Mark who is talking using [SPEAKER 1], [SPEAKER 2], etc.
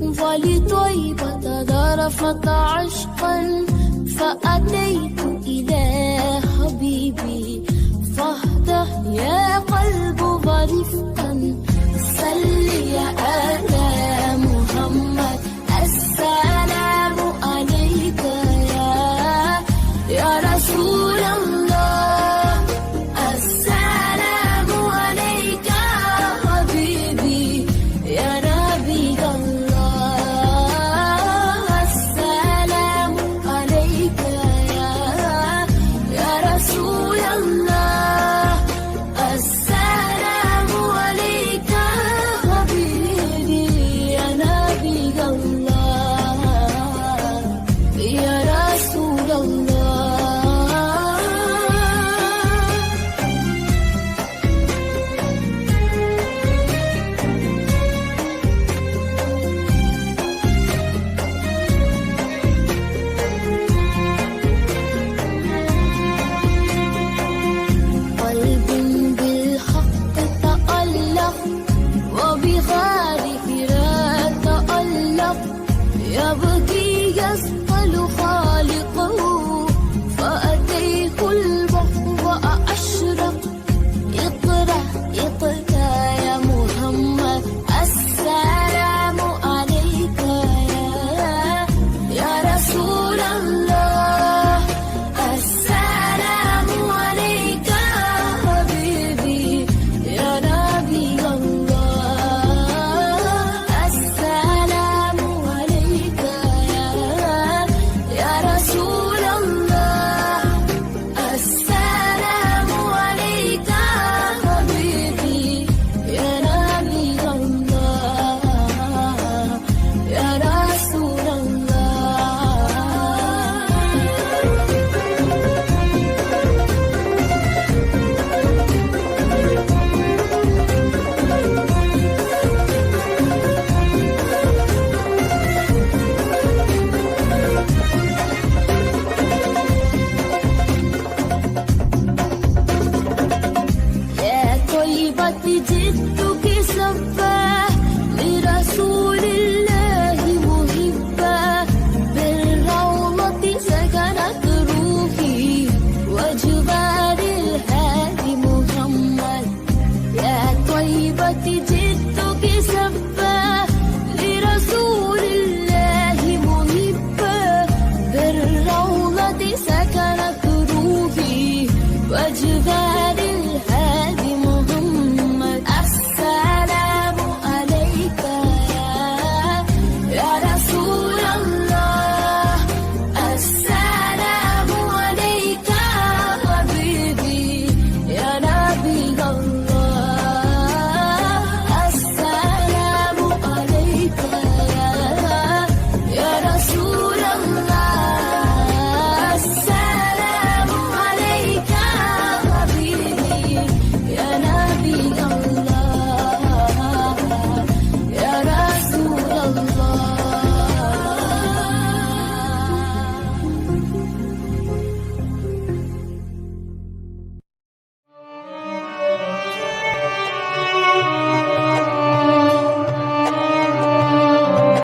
[SPEAKER 1] ولطيبة ذرفت عشقا فأتيت إلى حبيبي فاهدى يا قلب ورفقا صل على محمد السلام عليك يا رسول الله السلام عليك حبيبي يا نبي الله السلام عليك يا رسول الله السلام عليك حبيبي يا نبي الله يا رسول الله. قلب بالحق تألق وبغار فراق تألق يبكي